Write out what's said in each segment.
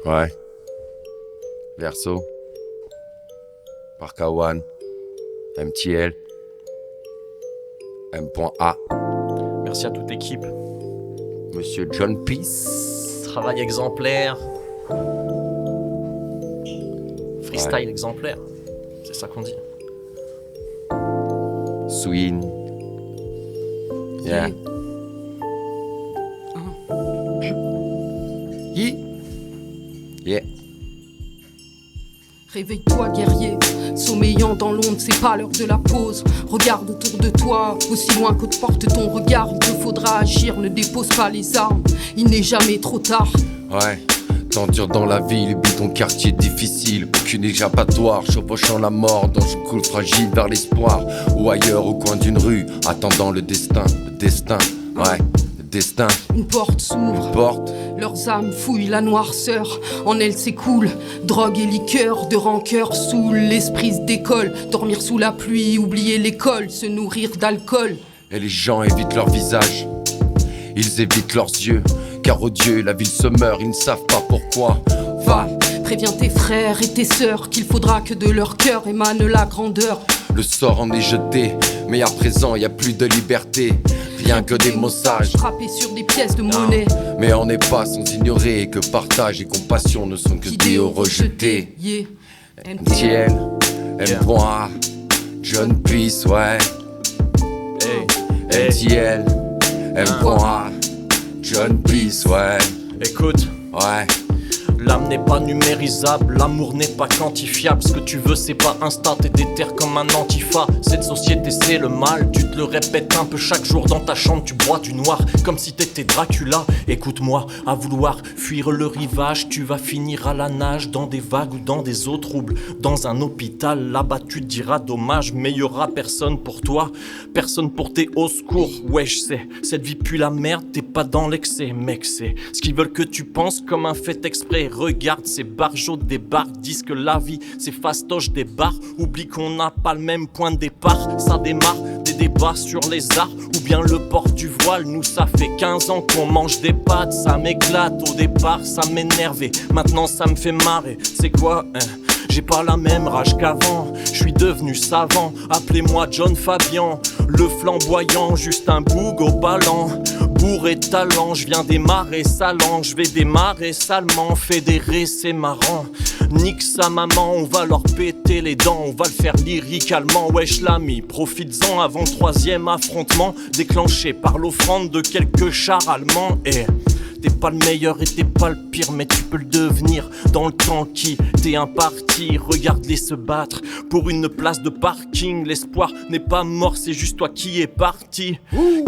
Ouais. Verso. Parkawan. MTL. M.A. Merci à toute l'équipe. Monsieur John Peace. Travail exemplaire. Freestyle Ouais. exemplaire. C'est ça qu'on dit. Swing. Yeah. Yeah. Réveille-toi guerrier, sommeillant dans l'ombre, c'est pas l'heure de la pause. Regarde autour de toi, aussi loin que te porte ton regard. Il te faudra agir, ne dépose pas les armes, il n'est jamais trop tard. Ouais. Temps dur dans la ville, vis ton quartier difficile. Aucune échappatoire, chevauchant la mort dans une coule fragile vers l'espoir. Ou ailleurs au coin d'une rue, attendant le destin. Le destin, ouais, le destin. Une porte s'ouvre, Une porte. leurs âmes fouillent la noirceur. En elles s'écoule drogue et liqueur, de rancœur saoule. L'esprit se décolle, dormir sous la pluie, oublier l'école, se nourrir d'alcool. Et les gens évitent leur visage, ils évitent leurs yeux. Car oh Dieu, la ville se meurt, ils ne savent pas pourquoi. Va, préviens tes frères et tes sœurs qu'il faudra que de leur cœur émane la grandeur. Le sort en est jeté, mais à présent y a plus de liberté. Rien que des mots sages, frappés sur des pièces de monnaie. mais on n'est pas sans ignorer que partage et compassion ne sont que idéaux rejetés. Yeah. MTL, M.A, John Peace, ouais. MTL, M.A, John Peace, ouais. Écoute, Ouais. l'âme n'est pas numérisable, l'amour n'est pas quantifiable. Ce que tu veux c'est pas instant, t'es déter comme un antifa. Cette société c'est le mal, tu te le répètes un peu chaque jour dans ta chambre. Tu bois du noir comme si t'étais Dracula. Écoute-moi, à vouloir fuir le rivage, tu vas finir à la nage dans des vagues ou dans des eaux troubles. Dans un hôpital, là-bas tu te diras dommage, mais y aura personne pour toi, personne pour tes hauts secours. Ouais je sais, cette vie pue la merde, t'es pas dans l'excès, mec c'est ce qu'ils veulent que tu penses comme un fait exprès. Regarde ces barjots des bars, disent que la vie c'est fastoche des bars. Oublie qu'on n'a pas le même point de départ. Ça démarre des débats sur les arts ou bien le port du voile. Nous ça fait 15 ans qu'on mange des pâtes. Ça m'éclate au départ, ça m'énervait. Maintenant ça me fait marrer. C'est quoi j'ai pas la même rage qu'avant, je suis devenu savant. Appelez-moi John Fabian, le flamboyant, juste un boug au ballon. Bourré de talent, je viens démarrer salant, je vais démarrer salement, fédéré c'est marrant. Nique sa maman, on va leur péter les dents, on va le faire lyricalement. Wesh l'ami, profites-en avant le troisième affrontement, déclenché par l'offrande de quelques chars allemands. Et t'es pas le meilleur et t'es pas le pire, mais tu peux le devenir dans le temps qui t'est imparti. Regarde-les se battre pour une place de parking. L'espoir n'est pas mort, c'est juste toi qui es parti.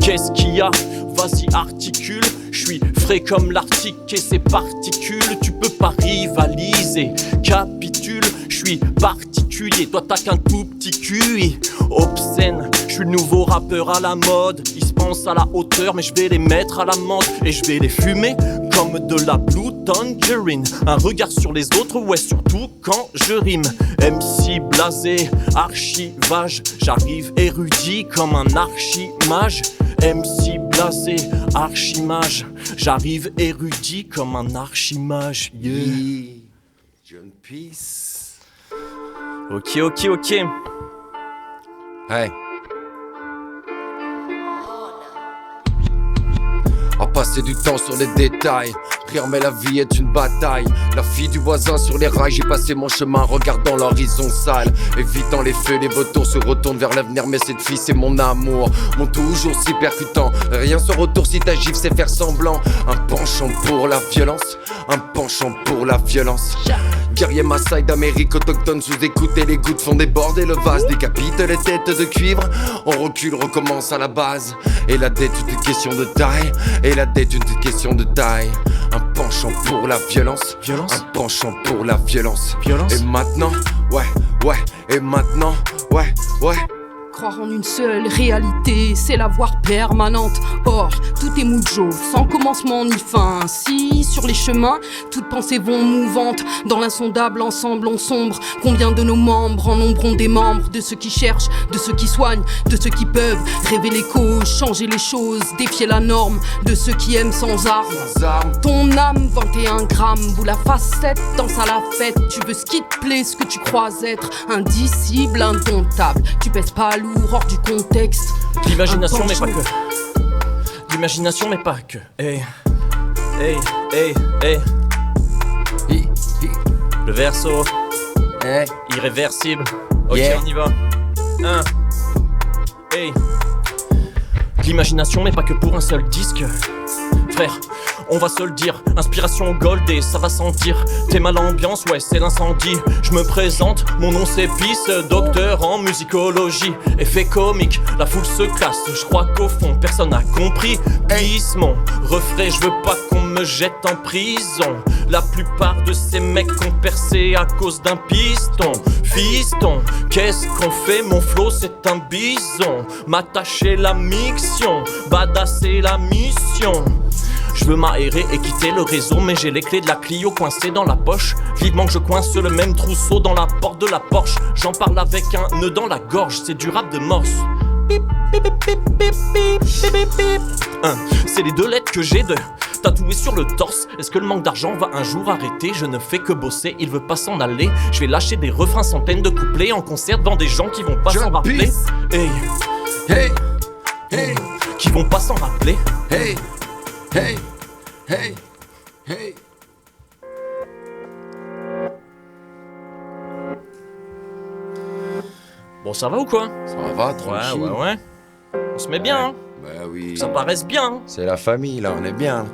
Qu'est-ce qu'il y a? Vas-y articule. Je suis frais comme l'Arctique et ses particules. Tu peux pas rivaliser, capitule. Je suis particulier, toi t'as qu'un tout petit cul. Obscène, je suis le nouveau rappeur à la mode. Ils se pensent à la hauteur, mais je vais les mettre à l'amende. Et je vais les fumer comme de la Blue Tangerine. Un regard sur les autres, ouais, surtout quand je rime. MC blasé, archivage. J'arrive érudit comme un archimage. MC blasé, archimage. J'arrive érudit comme un archimage. Yeah. John Peace. Ok. Hey. À passer du temps sur les détails. Rire mais la vie est une bataille. La fille du voisin sur les rails. J'ai passé mon chemin regardant l'horizon sale. Évitant les feux, les vautours se retournent vers l'avenir. Mais cette fille c'est mon amour. Mon toujours si percutant. Rien sans retour si ta gifle c'est faire semblant. Un penchant pour la violence. Un penchant pour la violence. Guerrier Maasai d'Amérique autochtone sous écoute et les gouttes font déborder le vase. Décapite les têtes de cuivre. On recule, recommence à la base. Et la dette est une question de taille. Et la dette est une question de taille. Un penchant pour la violence. Un penchant pour la violence. Et maintenant, ouais. Et maintenant, ouais. Croire en une seule réalité, c'est la voir permanente. Or, tout est moujo, sans commencement ni fin. Si, sur les chemins, toutes pensées vont mouvantes. Dans l'insondable ensemble, on sombre. Combien de nos membres en nombreront des membres? De ceux qui cherchent, de ceux qui soignent, de ceux qui peuvent rêver les causes, changer les choses, défier la norme. De ceux qui aiment sans armes. Ton âme, 21 grammes, bout la facette, danse à la fête. Tu veux ce qui te plaît, ce que tu crois être. Indicible, indomptable. Tu pèses pas lourd, hors du contexte. L'imagination mais pas que. L'imagination mais pas que. Hey, hey, hey, hey. Le verso. Hey. Irréversible. Ok, Yeah. on y va. 1. Hey. L'imagination mais pas que pour un seul disque. Frère, on va se le dire, inspiration gold et ça va sentir. T'es mal ambiance, ouais c'est l'incendie. Je me présente, mon nom c'est Peace, docteur en musicologie. Effet comique, la foule se classe, je crois qu'au fond personne n'a compris. Peace, mon refrain, je veux pas qu'on me jette en prison. La plupart de ces mecs ont percé à cause d'un piston. Fiston, qu'est-ce qu'on fait? Mon flow c'est un bison. M'attacher la miction, badasser la mission. Je veux m'aérer et quitter le réseau, mais j'ai les clés de la Clio coincées dans la poche. Vivement que je coince le même trousseau dans la porte de la Porsche. J'en parle avec un nœud dans la gorge, c'est du rap de morse. Pip, pip, pip, pip, pip, pip, pip, pip. C'est les 2 lettres que j'ai de tatouées sur le torse. Est-ce que le manque d'argent va un jour arrêter? Je ne fais que bosser, il veut pas s'en aller. Je vais lâcher des refrains, centaines de couplets en concert devant des gens qui vont pas s'en rappeler. Hey, Hey, hey, qui vont pas s'en rappeler. hey, hey, hey, hey. Bon, ça va ou quoi? Ça va, tranquille. Ouais. On se met bien, hein? Bah oui. Ça paraisse bien, hein? C'est la famille, là, on est bien.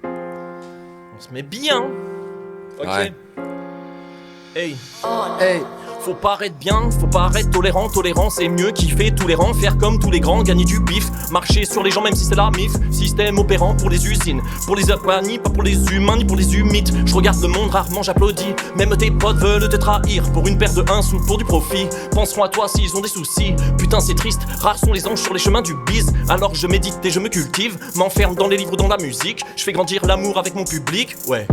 On se met bien. Ok. Ouais. Hey. Hey, Faut pas être bien, faut pas être tolérant. Tolérant c'est mieux, kiffer tous les rangs. Faire comme tous les grands, gagner du bif. Marcher sur les gens même si c'est la mif. Système opérant pour les usines. Pour les ni pas pour les humains, ni pour les humides. Je regarde le monde, rarement j'applaudis. Même tes potes veulent te trahir. Pour une paire de 1 sou, pour du profit. Penseront à toi s'ils ont des soucis. Putain c'est triste, rares sont les anges sur les chemins du bise. Alors je médite et je me cultive. M'enferme dans les livres, dans la musique. Je fais grandir l'amour avec mon public, ouais.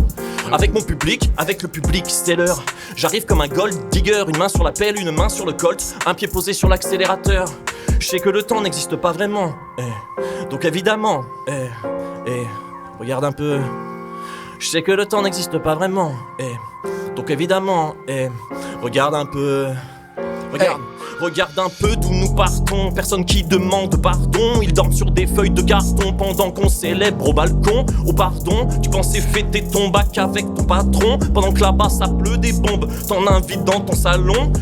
Avec mon public, avec le public, c'est l'heure. J'arrive comme un gold digger, une main sur la pelle, une main sur le colt, un pied posé sur l'accélérateur. Je sais que le temps n'existe pas vraiment, donc évidemment, regarde un peu. Je sais que le temps n'existe pas vraiment, donc évidemment, regarde un peu. Regarde. Regarde un peu d'où nous partons, personne qui demande pardon. Ils dorment sur des feuilles de carton pendant qu'on célèbre au balcon. Oh pardon, tu pensais fêter ton bac avec ton patron pendant que là-bas ça pleut des bombes, t'en invites dans ton salon.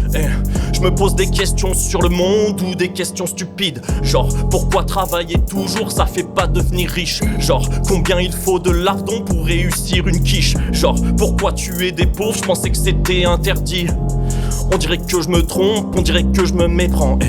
Je me pose des questions sur le monde ou des questions stupides. Genre, pourquoi travailler toujours, ça fait pas devenir riche. Genre, combien il faut de lardons pour réussir une quiche. Genre, pourquoi tuer des pauvres, je pensais que c'était interdit. On dirait que je me trompe, on dirait que je me méprends.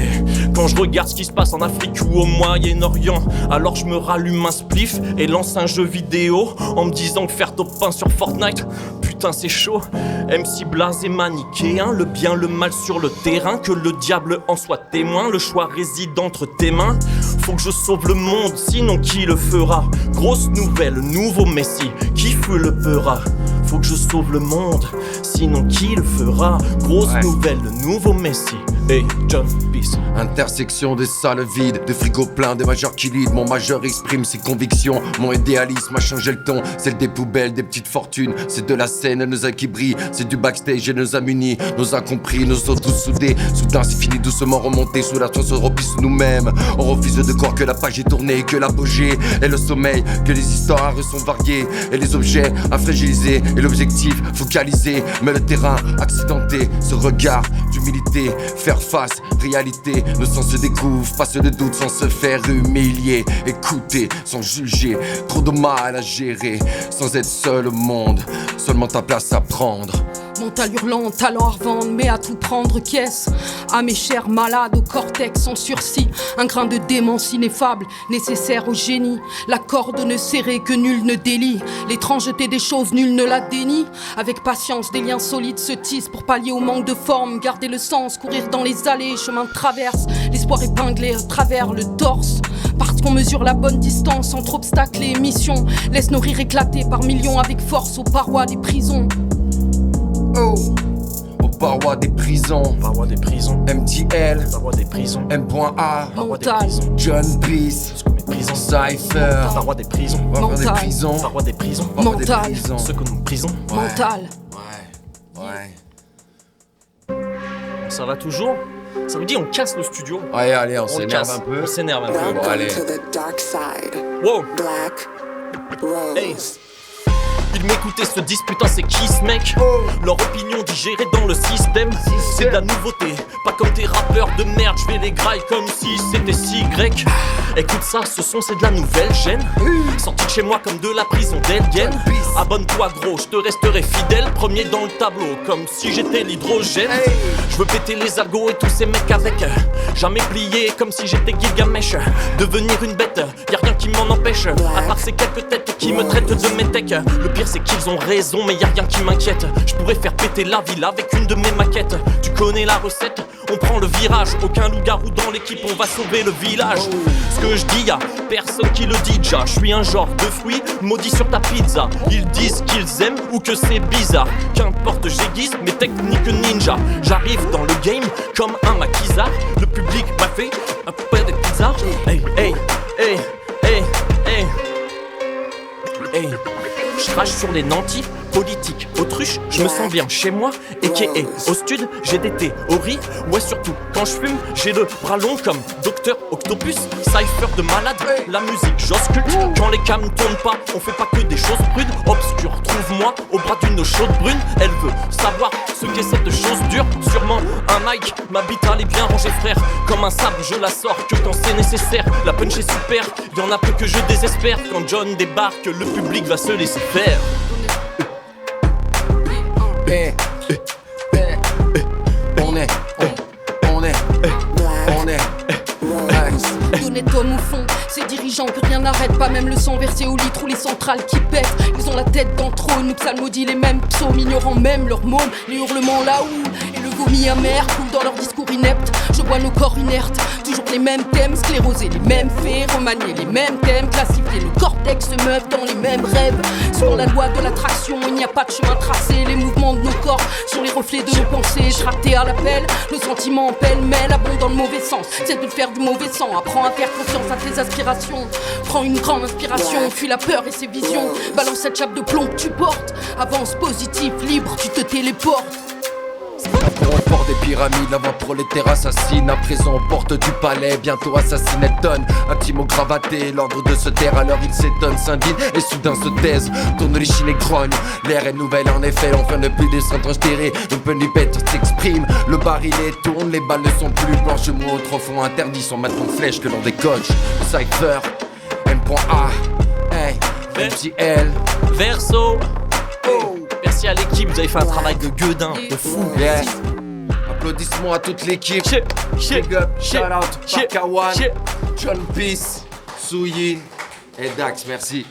Quand je regarde ce qui se passe en Afrique ou au Moyen-Orient, alors je me rallume un spliff et lance un jeu vidéo en me disant que faire top 1 sur Fortnite, putain c'est chaud. MC blasé manichéen, le bien le mal sur le terrain, que le diable en soit témoin, le choix réside entre tes mains. Faut que je sauve le monde, sinon qui le fera? Grosse nouvelle, nouveau messie, qui fut le peura? Faut que je sauve le monde, sinon qui le fera? Grosse nouvelle, nouveau messie. Hey, John Peace. intersection des salles vides, de frigos pleins, des majeurs qui lead. Mon majeur exprime ses convictions, mon idéalisme a changé le ton. Celle des poubelles, des petites fortunes, c'est de la scène, nos œils qui brillent. C'est du backstage et nos amunis, nos incompris, nos os tous soudés. Soudain c'est fini, doucement remonté, sous la toile se replie sur nous-mêmes. On refuse de croire que la page est tournée, que l'apogée est le sommeil, que les histoires sont variées et les objets à fragiliser et l'objectif focalisé. Mais le terrain accidenté, ce regard d'humilité, faire face, réalité, nos sens se découvrent, passe le doute sans se faire humilier, écouter sans juger, trop de mal à gérer, sans être seul au monde, seulement ta place à prendre. Mon mental hurlant, talent à revendre, mais à tout prendre caisse. À mes chers malades au cortex en sursis, un grain de démence ineffable, nécessaire au génie. La corde ne serrée que nul ne délie, l'étrangeté des choses nul ne la dénie. Avec patience des liens solides se tissent pour pallier au manque de forme, garder le sens, courir dans les allées, chemin de traverse, l'espoir épinglé à travers le torse. Parce qu'on mesure la bonne distance entre obstacles et émissions, laisse nos rires éclater par millions avec force aux parois des prisons. Oh, aux parois des prisons. Parois des prisons. MTL. Parois des prisons. M.A. Parois des Mental. prisons. John Peace. Prisons. Cypher. Parois des prisons. Parois des Mental. prisons. Parois des prisons. Parois des Mental. prisons. Ceux que nous prisons. Mental. Ouais. Ça va toujours? Ça vous dit on casse le studio? Ouais, allez, on On le s'énerve casse. un peu. On s'énerve un peu. Bon, Welcome allez. to the dark side, Wow. Black Rose. Hey. Ils m'écoutaient se disent putain c'est qui ce mec? Leur opinion digérée dans le système. C'est de la nouveauté, pas comme tes rappeurs de merde. Je vais les grailler comme si c'était si grec. Écoute ça, ce son c'est de la nouvelle gêne. Sorti de chez moi comme de la prison d'Elguen. Abonne-toi gros, je te resterai fidèle. Premier dans le tableau, comme si j'étais l'hydrogène. Je veux péter les algos et tous ces mecs avec. Jamais plié comme si j'étais Gilgamesh. Devenir une bête, y'a rien qui m'en empêche. À part ces quelques têtes qui me traitent de métèque. Le pire c'est qu'ils ont raison mais y'a rien qui m'inquiète. Je pourrais faire péter la ville avec une de mes maquettes. Tu connais la recette, on prend le virage. Aucun loup-garou dans l'équipe, on va sauver le village. Ce que je dis y'a personne qui le dit déjà. Je suis un genre de fruit maudit sur ta pizza. Ils disent qu'ils aiment ou que c'est bizarre. Qu'importe j'aiguise mes techniques ninja. J'arrive dans le game comme un maquisard. Le public m'a fait un peu de pizza. Hey, hey, hey, hey, hey, hey. Je crache sur les nantis, politique, autruche, je me sens bien chez moi, a.k.a. au stud, j'ai des théories, ouais surtout quand je fume, j'ai le bras long comme Docteur Octopus, Cypher de malade, la musique j'ausculte, quand les cams tournent pas, on fait pas que des choses prudes, obscures, trouve-moi au bras d'une chaude brune, elle veut savoir ce qu'est cette chose dure, sûrement un mic, ma bite elle est bien rangée frère, comme un sabre je la sors que quand c'est nécessaire, la punch est super, y'en a peu que je désespère, quand John débarque, le public va se laisser faire. On est. D'honnêtes hommes au fond, ces dirigeants que rien n'arrête, pas même le sang versé au litre ou les centrales qui pètent. Ils ont la tête dans le trône, nous psalmodient les mêmes psaumes, ignorant même leurs mômes, les hurlements là-haut et le vomi amer coule dans leur discours inepte. Je vois nos corps inertes, toujours les mêmes thèmes, sclérosés les mêmes faits, remanier les mêmes thèmes, classifier le cortex se meuvent dans les mêmes rêves. Sur la loi de l'attraction, il n'y a pas de chemin tracé, les mouvements de nos corps sont les reflets de nos pensées, tractés à l'appel, le sentiment pêle-mêle abonde dans le mauvais sens, c'est de faire du mauvais sang, apprends à faire confiance à tes aspirations, prends une grande inspiration, fuis la peur et ses visions, balance cette chape de plomb que tu portes, avance positif, libre, tu te téléportes. On porte des pyramides, la voix prolétaire assassine. À présent on porte du palais, bientôt assassinette tonne. Intime au gravaté, l'ordre de se taire. Alors il s'étonne, s'indigne et soudain se taise. Tourne les chines et grogne, l'air est nouvelle en effet. Enfin ne plus des centres terrés, une penipètre s'exprime. Le barillet tourne, les balles ne sont plus blanches. Mots autrefois interdits sont maintenant flèches que l'on décoche. Cypher, M.A. Hey, MTL. Verso. Merci à l'équipe, vous avez fait un travail de gueudin, de fou. Yeah. Applaudissements à toute l'équipe. Big up, shout out, Parkawan, John Peace, Souyin et Dax, merci.